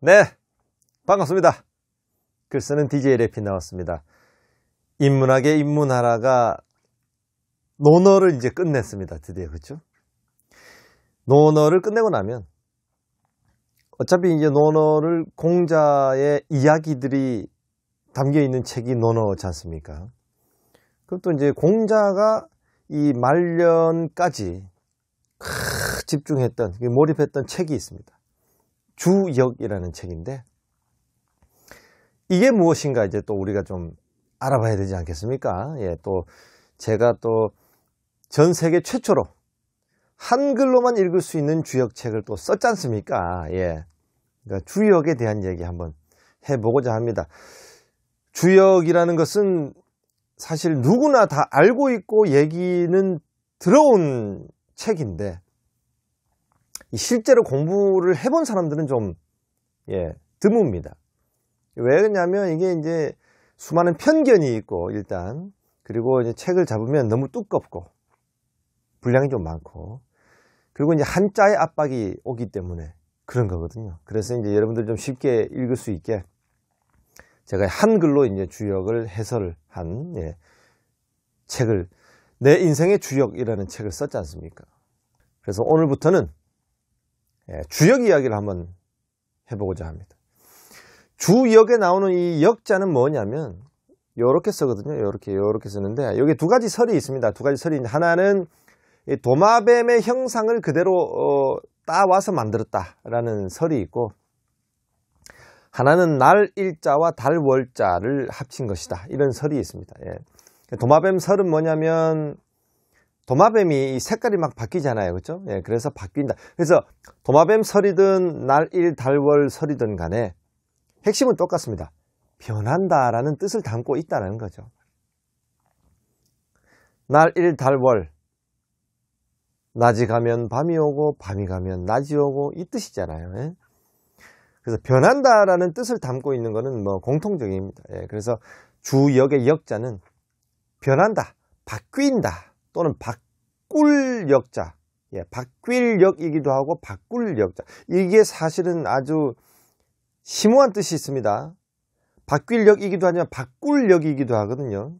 네, 반갑습니다. 글 쓰는 DJ 래피 나왔습니다. 인문학의 인문하라가 논어를 이제 끝냈습니다. 드디어, 그렇죠? 논어를 끝내고 나면 어차피 이제 논어를 공자의 이야기들이 담겨 있는 책이 논어지 않습니까? 그럼 또 이제 공자가 이 말년까지 집중했던, 몰입했던 책이 있습니다. 주역이라는 책인데, 이게 무엇인가 이제 또 우리가 좀 알아봐야 되지 않겠습니까? 예, 또 제가 또 전 세계 최초로 한글로만 읽을 수 있는 주역책을 또 썼지 않습니까? 예. 그러니까 주역에 대한 얘기 한번 해보고자 합니다. 주역이라는 것은 사실 누구나 다 알고 있고 얘기는 들어온 책인데, 실제로 공부를 해본 사람들은 좀, 드뭅니다. 왜 그러냐면 이게 이제 수많은 편견이 있고, 일단, 그리고 이제 책을 잡으면 너무 두껍고, 분량이 좀 많고, 그리고 이제 한자의 압박이 오기 때문에 그런 거거든요. 그래서 이제 여러분들 좀 쉽게 읽을 수 있게 제가 한글로 이제 주역을 해설을 한, 책을, 내 인생의 주역이라는 책을 썼지 않습니까? 그래서 오늘부터는 주역 이야기를 한번 해보고자 합니다. 주역에 나오는 이 역자는 뭐냐면, 요렇게 쓰거든요. 요렇게 쓰는데, 여기 두 가지 설이 있습니다. 두 가지 설이, 하나는 도마뱀의 형상을 그대로 따와서 만들었다라는 설이 있고, 하나는 날 일자와 달 월자를 합친 것이다, 이런 설이 있습니다. 도마뱀 설은 뭐냐면, 도마뱀이 색깔이 막 바뀌잖아요. 그렇죠? 그래서 바뀐다. 그래서 도마뱀 설이든 날일 달월 설이든 간에 핵심은 똑같습니다. 변한다라는 뜻을 담고 있다는 거죠. 날일 달월, 낮이 가면 밤이 오고 밤이 가면 낮이 오고, 이 뜻이잖아요. 그래서 변한다라는 뜻을 담고 있는 것은 뭐 공통적입니다. 그래서 주역의 역자는 변한다, 바뀐다, 또는 바꿀 역자, 바뀔 역이기도 하고 바꿀 역자, 이게 사실은 아주 심오한 뜻이 있습니다. 바뀔 역이기도 하지만 바꿀 역이기도 하거든요.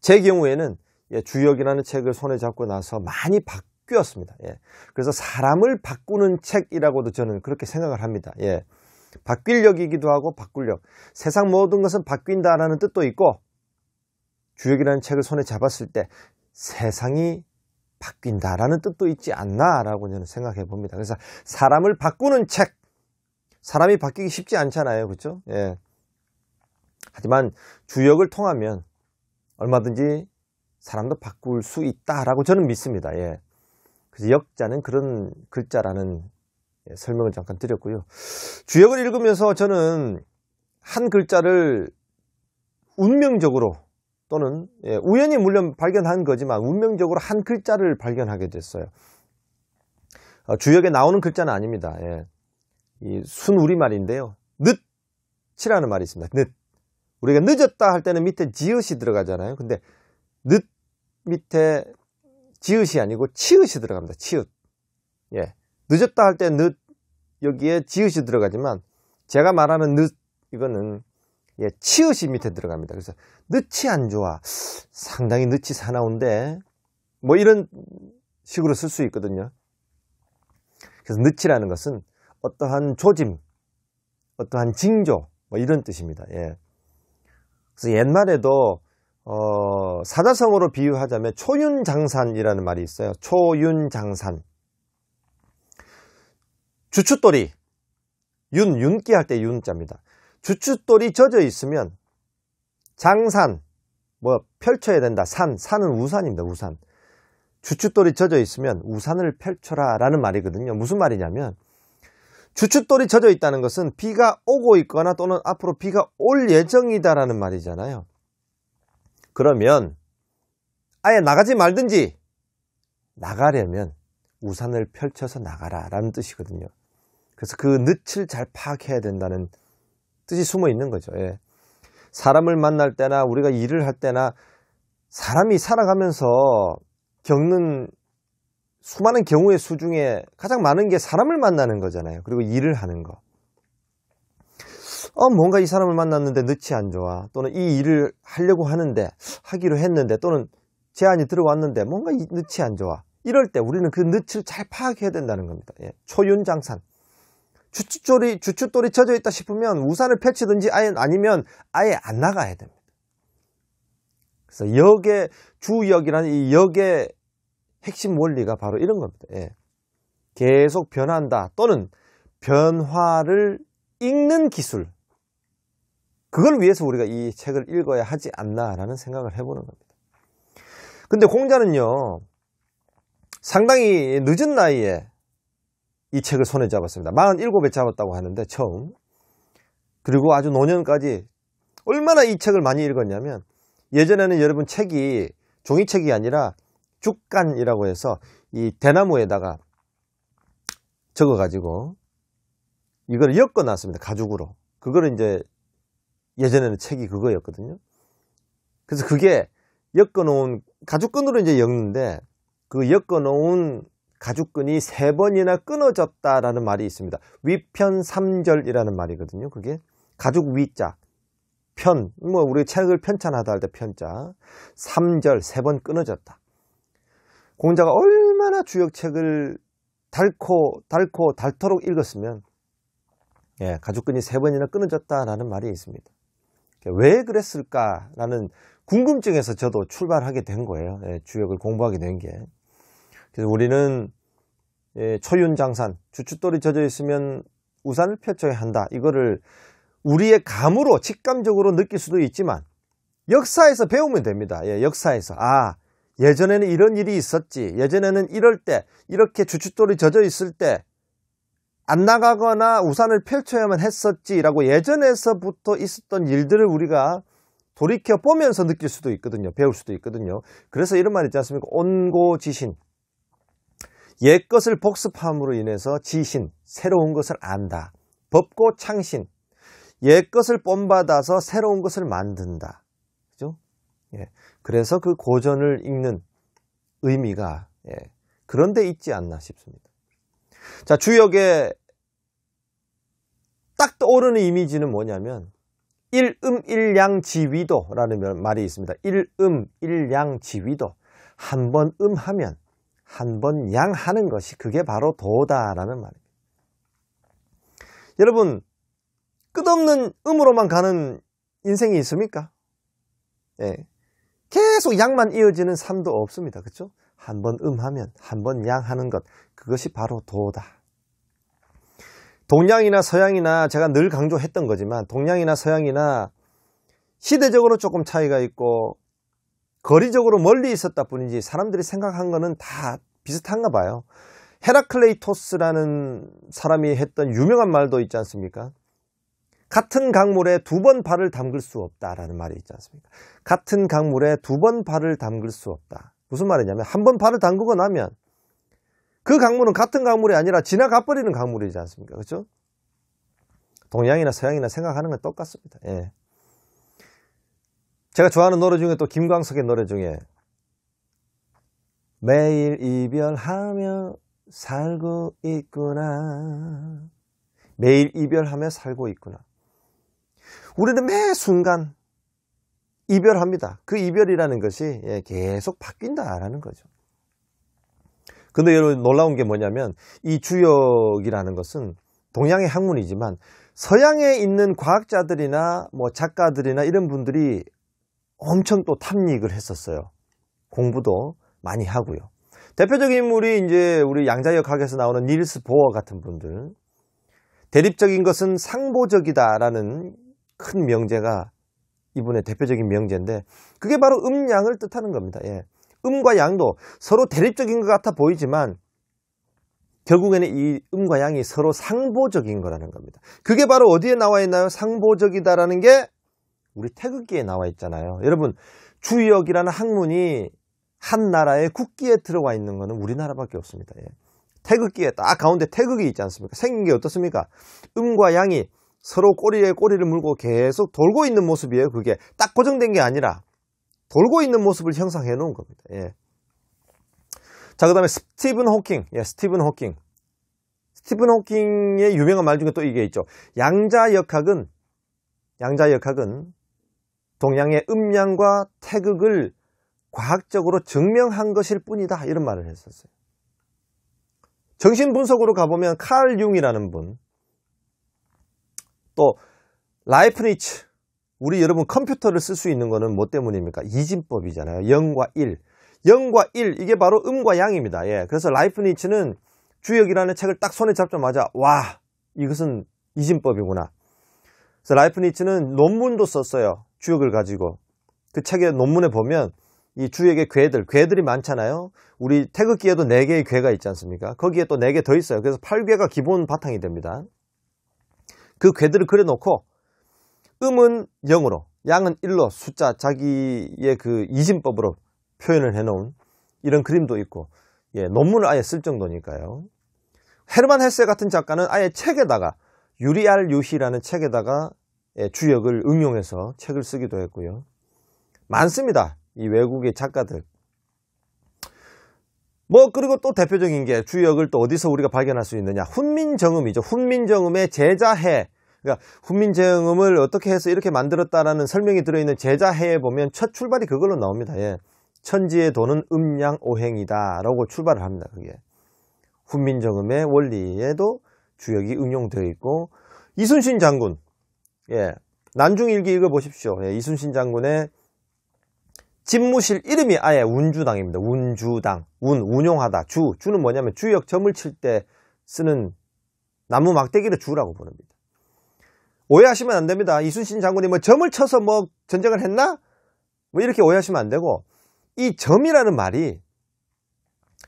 제 경우에는 주역이라는 책을 손에 잡고 나서 많이 바뀌었습니다. 그래서 사람을 바꾸는 책이라고도 저는 그렇게 생각을 합니다. 바뀔 역이기도 하고 바꿀 역, 세상 모든 것은 바뀐다라는 뜻도 있고, 주역이라는 책을 손에 잡았을 때 세상이 바뀐다라는 뜻도 있지 않나라고 저는 생각해 봅니다. 그래서 사람을 바꾸는 책, 사람이 바뀌기 쉽지 않잖아요. 그렇죠? 하지만 주역을 통하면 얼마든지 사람도 바꿀 수 있다라고 저는 믿습니다. 그래서 역자는 그런 글자라는 설명을 잠깐 드렸고요. 주역을 읽으면서 저는 한 글자를 운명적으로, 또는 우연히 물론 발견한 거지만 운명적으로 한 글자를 발견하게 됐어요. 주역에 나오는 글자는 아닙니다. 이 순우리말인데요. 늦이라는 말이 있습니다. 늦. 우리가 늦었다 할 때는 밑에 지읒이 들어가잖아요. 근데 늦 밑에 지읒이 아니고 치읒이 들어갑니다. 치읒. 늦었다 할 때 늦, 여기에 지읒이 들어가지만 제가 말하는 늦, 이거는 치읒이 밑에 들어갑니다. 그래서 늦이 안 좋아, 상당히 늦이 사나운데, 뭐 이런 식으로 쓸 수 있거든요. 그래서 늦이라는 것은 어떠한 조짐, 어떠한 징조, 뭐 이런 뜻입니다. 그래서 옛날에도 사자성어로 비유하자면 초윤장산이라는 말이 있어요. 초윤장산. 주춧돌이, 윤기 할 때 윤자입니다. 주춧돌이 젖어 있으면 장산, 뭐 펼쳐야 된다. 산은 우산입니다. 우산. 주춧돌이 젖어 있으면 우산을 펼쳐라 라는 말이거든요. 무슨 말이냐면, 주춧돌이 젖어 있다는 것은 비가 오고 있거나 또는 앞으로 비가 올 예정이다라는 말이잖아요. 그러면 아예 나가지 말든지, 나가려면 우산을 펼쳐서 나가라 라는 뜻이거든요. 그래서 그 늪을 잘 파악해야 된다는 뜻이 숨어 있는 거죠. 사람을 만날 때나 우리가 일을 할 때나 사람이 살아가면서 겪는 수많은 경우의 수 중에 가장 많은 게 사람을 만나는 거잖아요. 그리고 일을 하는 거. 뭔가 이 사람을 만났는데 낯이 안 좋아. 또는 이 일을 하려고 하는데, 하기로 했는데, 또는 제안이 들어왔는데 뭔가 낯이 안 좋아. 이럴 때 우리는 그 낯을 잘 파악해야 된다는 겁니다. 예. 초윤장산. 주춧돌이 젖어 있다 싶으면 우산을 펼치든지 아니면 아예 안 나가야 됩니다. 그래서 주역이라는 이 역의 핵심 원리가 바로 이런 겁니다. 예. 계속 변한다 또는 변화를 읽는 기술, 그걸 위해서 우리가 이 책을 읽어야 하지 않나라는 생각을 해보는 겁니다. 근데 공자는요, 상당히 늦은 나이에 이 책을 손에 잡았습니다. 47에 잡았다고 하는데 처음. 그리고 아주 노년까지 얼마나 이 책을 많이 읽었냐면, 예전에는 여러분 책이 종이책이 아니라 죽간이라고 해서 이 대나무에다가 적어가지고 이걸 엮어놨습니다. 가죽으로. 그거를 이제 예전에는 책이 그거였거든요. 그래서 그게 엮어놓은 가죽끈으로 이제 엮는데, 그 엮어놓은 가죽끈이 3번이나 끊어졌다라는 말이 있습니다. 위편삼절이라는 말이거든요. 그게 가죽 위자, 우리 책을 편찬하다 할 때 편자, 3절 3번 끊어졌다. 공자가 얼마나 주역책을 닳도록 읽었으면 가죽끈이 3번이나 끊어졌다라는 말이 있습니다. 왜 그랬을까라는 궁금증에서 저도 출발하게 된 거예요. 주역을 공부하게 된 게. 그래서 우리는 초윤장산, 주춧돌이 젖어 있으면 우산을 펼쳐야 한다. 이거를 우리의 감으로 직감적으로 느낄 수도 있지만 역사에서 배우면 됩니다. 역사에서 예전에는 이런 일이 있었지. 예전에는 이럴 때 이렇게 주춧돌이 젖어 있을 때 안 나가거나 우산을 펼쳐야만 했었지라고 예전에서부터 있었던 일들을 우리가 돌이켜 보면서 느낄 수도 있거든요. 배울 수도 있거든요. 그래서 이런 말 있지 않습니까? 온고지신. 옛 것을 복습함으로 인해서 지신, 새로운 것을 안다. 법고창신. 옛 것을 본받아서 새로운 것을 만든다. 그죠? 그래서 그 고전을 읽는 의미가 그런 데 있지 않나 싶습니다. 자, 주역에 딱 떠오르는 이미지는 뭐냐면 일양지위도라는 말이 있습니다. 일양지위도. 한 번 하면 한 번 양하는 것이 그게 바로 도다라는 말입니다. 여러분, 끝없는 음으로만 가는 인생이 있습니까? 계속 양만 이어지는 삶도 없습니다. 그렇죠? 한 번 하면 한 번 양하는 것, 그것이 바로 도다. 동양이나 서양이나 제가 늘 강조했던 거지만, 동양이나 서양이나 시대적으로 조금 차이가 있고 거리적으로 멀리 있었다 뿐이지 사람들이 생각한 거는 다 비슷한가 봐요. 헤라클레이토스라는 사람이 했던 유명한 말도 있지 않습니까? 같은 강물에 2번 발을 담글 수 없다라는 말이 있지 않습니까? 같은 강물에 2번 발을 담글 수 없다. 무슨 말이냐면, 한 번 발을 담그고 나면 그 강물은 같은 강물이 아니라 지나가 버리는 강물이지 않습니까? 그렇죠? 동양이나 서양이나 생각하는 건 똑같습니다. 제가 좋아하는 노래 중에 또 김광석의 노래 중에 매일 이별하며 살고 있구나. 매일 이별하며 살고 있구나. 우리는 매 순간 이별합니다. 그 이별이라는 것이 계속 바뀐다라는 거죠. 근데 여러분, 놀라운 게 뭐냐면, 이 주역이라는 것은 동양의 학문이지만 서양에 있는 과학자들이나 작가들이나 이런 분들이 엄청 또 탐닉을 했었어요. 공부도 많이 하고요. 대표적인 인물이 이제 우리 양자역 학에서 나오는 닐스 보어 같은 분들. 대립적인 것은 상보적이다라는 큰 명제가 이분의 대표적인 명제인데, 그게 바로 음양을 뜻하는 겁니다. 음과 양도 서로 대립적인 것 같아 보이지만 결국에는 이 음과 양이 서로 상보적인 거라는 겁니다. 그게 바로 어디에 나와 있나요? 상보적이다라는 게 우리 태극기에 나와 있잖아요. 여러분, 주역이라는 학문이 한 나라의 국기에 들어와 있는 거는 우리나라밖에 없습니다. 태극기에 딱 가운데 태극이 있지 않습니까? 생긴 게 어떻습니까? 음과 양이 서로 꼬리에 꼬리를 물고 계속 돌고 있는 모습이에요. 그게 딱 고정된 게 아니라 돌고 있는 모습을 형상해 놓은 겁니다. 자, 그 다음에 스티븐 호킹. 스티븐 호킹의 유명한 말 중에 또 이게 있죠. 양자역학은 양자역학은 동양의 음양과 태극을 과학적으로 증명한 것일 뿐이다, 이런 말을 했었어요. 정신분석으로 가보면 칼 융이라는 분, 또 라이프니츠, 우리 여러분 컴퓨터를 쓸 수 있는 거는 뭐 때문입니까? 이진법이잖아요. 0과 1. 0과 1, 이게 바로 음과 양입니다. 예, 그래서 라이프니츠는 주역이라는 책을 딱 손에 잡자마자 와, 이것은 이진법이구나. 그래서 라이프니츠는 논문도 썼어요. 주역을 가지고. 그 책의 논문에 보면 이 주역의 괴들이 많잖아요. 우리 태극기에도 4개의 괴가 있지 않습니까? 거기에 또 4개 더 있어요. 그래서 8괴가 기본 바탕이 됩니다. 그 괴들을 그려놓고 음은 0으로, 양은 1로 숫자, 자기의 그 이진법으로 표현을 해놓은 이런 그림도 있고, 예, 논문을 아예 쓸 정도니까요. 헤르만 헤세 같은 작가는 아예 책에다가 유리알 유희라는 책에다가 주역을 응용해서 책을 쓰기도 했고요. 많습니다, 이 외국의 작가들. 뭐 그리고 또 대표적인 게 주역을 또 어디서 우리가 발견할 수 있느냐, 훈민정음이죠. 훈민정음의 제자해, 그러니까 훈민정음을 어떻게 해서 이렇게 만들었다라는 설명이 들어있는 제자해에 보면 첫 출발이 그걸로 나옵니다. 예. 천지의 도는 음양오행이다 라고 출발을 합니다. 그게 훈민정음의 원리에도 주역이 응용되어 있고, 이순신 장군, 예, 난중일기 읽어보십시오. 예, 이순신 장군의 집무실 이름이 아예 운주당입니다. 운주당, 운용하다. 주는 뭐냐면 주역 점을 칠 때 쓰는 나무 막대기를 주라고 부릅니다. 오해하시면 안 됩니다. 이순신 장군이 뭐 점을 쳐서 뭐 전쟁을 했나? 뭐 이렇게 오해하시면 안 되고, 이 점이라는 말이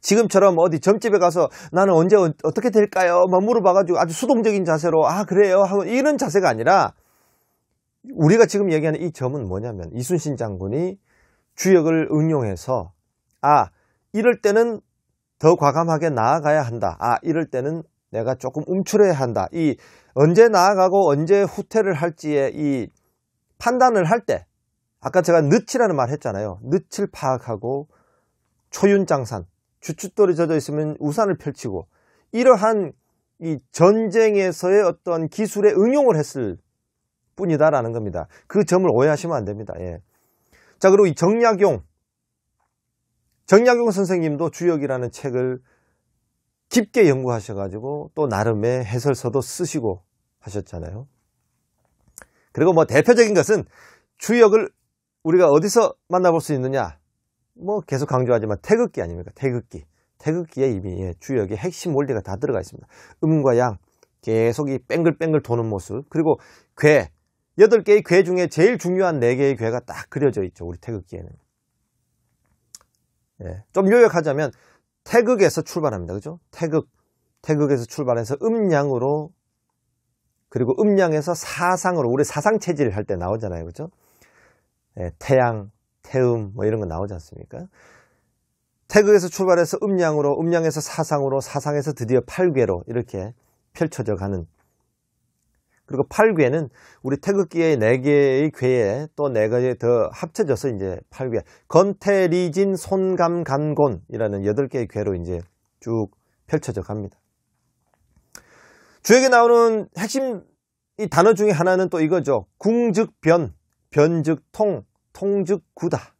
지금처럼 어디 점집에 가서 나는 언제 어떻게 될까요? 막 물어봐가지고 아주 수동적인 자세로 아 그래요 하고 이런 자세가 아니라, 우리가 지금 얘기하는 이 점은 뭐냐면 이순신 장군이 주역을 응용해서 아 이럴 때는 더 과감하게 나아가야 한다, 아 이럴 때는 내가 조금 움츠려야 한다, 이 언제 나아가고 언제 후퇴를 할지의 이 판단을 할 때, 아까 제가 늪이라는 말 했잖아요. 늪을 파악하고 초윤장산, 주춧돌이 젖어 있으면 우산을 펼치고, 이러한 이 전쟁에서의 어떤 기술에 응용을 했을 뿐이다라는 겁니다. 그 점을 오해하시면 안 됩니다. 예. 자, 그리고 이 정약용 선생님도 주역이라는 책을 깊게 연구하셔가지고 또 나름의 해설서도 쓰시고 하셨잖아요. 그리고 뭐 대표적인 것은 주역을 우리가 어디서 만나볼 수 있느냐, 뭐 계속 강조하지만 태극기 아닙니까? 태극기에 이미 주역의 핵심 원리가 다 들어가 있습니다. 음과 양, 계속 이 뺑글뺑글 도는 모습, 그리고 괴, 8개의 괴 중에 제일 중요한 4개의 괴가 딱 그려져 있죠, 우리 태극기에는. 예, 좀 요약하자면 태극에서 출발합니다. 그죠? 태극에서 출발해서 음양으로, 그리고 음양에서 사상으로, 우리 사상체질 할 때 나오잖아요. 그죠? 예, 태양, 태음 뭐 이런 거 나오지 않습니까? 태극에서 출발해서 음양으로, 음양에서 사상으로, 사상에서 드디어 8괴로 이렇게 펼쳐져 가는. 그리고 8괴는 우리 태극기의 4개의 괴에 또 4가지 더 합쳐져서 이제 8괴. 건태리진 손감간곤이라는 8개의 괴로 이제 쭉 펼쳐져 갑니다. 주역에 나오는 핵심 이 단어 중에 하나는 또 이거죠. 궁 즉 변, 변 즉 통, 통 즉 구다.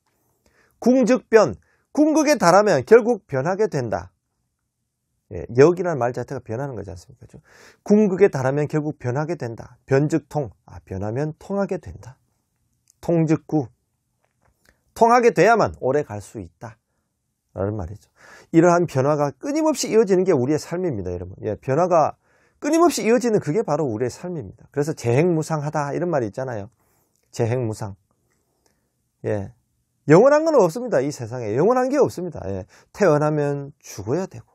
궁 즉 변, 궁극에 달하면 결국 변하게 된다. 예, 역이라는 말 자체가 변하는 거지 않습니까? 궁극에 달하면 결국 변하게 된다. 변 즉 통, 변하면 통하게 된다. 통 즉 구, 통하게 돼야만 오래 갈 수 있다 라는 말이죠. 이러한 변화가 끊임없이 이어지는 게 우리의 삶입니다, 여러분. 예, 변화가 끊임없이 이어지는 그게 바로 우리의 삶입니다. 그래서 재행무상하다 이런 말이 있잖아요. 재행무상. 예, 영원한 건 없습니다. 이 세상에 영원한 게 없습니다. 예, 태어나면 죽어야 되고,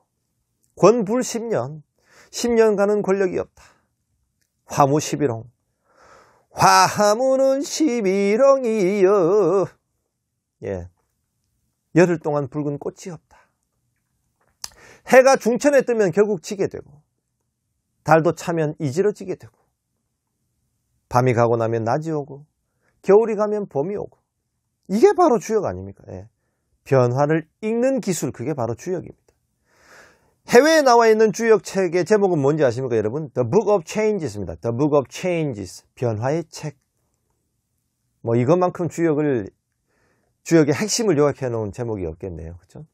권불 10년, 10년간은 권력이 없다. 화무 11홍, 화무는 11홍이여. 예, 열흘 동안 붉은 꽃이 없다. 해가 중천에 뜨면 결국 지게 되고, 달도 차면 이지러지게 되고, 밤이 가고 나면 낮이 오고, 겨울이 가면 봄이 오고, 이게 바로 주역 아닙니까? 예. 변화를 읽는 기술, 그게 바로 주역입니다. 해외에 나와 있는 주역 책의 제목은 뭔지 아십니까, 여러분? The Book of Changes입니다. The Book of Changes, 변화의 책. 뭐 이것만큼 주역의 핵심을 요약해 놓은 제목이 없겠네요. 그렇죠?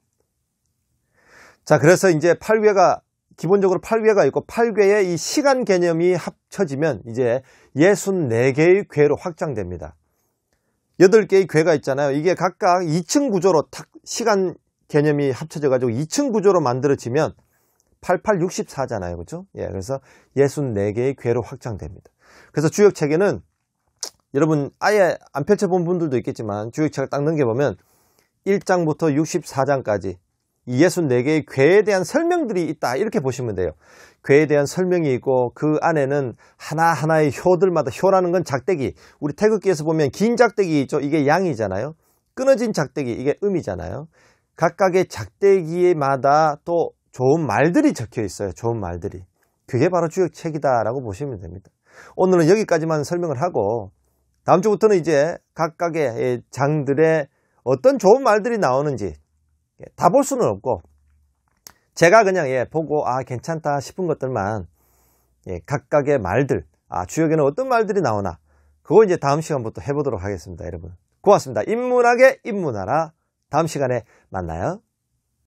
자, 그래서 이제 8궤가 기본적으로 8궤가 있고 8궤의 이 시간 개념이 합쳐지면 이제 64개의 궤로 확장됩니다. 8개의 궤가 있잖아요. 이게 각각 2층 구조로 시간 개념이 합쳐져 가지고 2층 구조로 만들어지면 88, 64잖아요. 그렇죠? 예, 그래서 64개의 궤로 확장됩니다. 그래서 주역 체계는 여러분 아예 안 펼쳐본 분들도 있겠지만 주역 책을 딱 넘겨보면 1장부터 64장까지 64개의 궤에 대한 설명들이 있다 이렇게 보시면 돼요. 궤에 대한 설명이 있고 그 안에는 하나하나의 효들마다, 효라는 건 작대기, 우리 태극기에서 보면 긴 작대기 있죠. 이게 양이잖아요. 끊어진 작대기, 이게 음이잖아요. 각각의 작대기마다 또 좋은 말들이 적혀 있어요. 좋은 말들이. 그게 바로 주역책이다 라고 보시면 됩니다. 오늘은 여기까지만 설명을 하고 다음 주부터는 이제 각각의 장들의 어떤 좋은 말들이 나오는지 다 볼 수는 없고 제가 그냥 보고 괜찮다 싶은 것들만 각각의 말들, 주역에는 어떤 말들이 나오나 그거 이제 다음 시간부터 해보도록 하겠습니다. 여러분 고맙습니다. 인문학의 인문하라, 다음 시간에 만나요.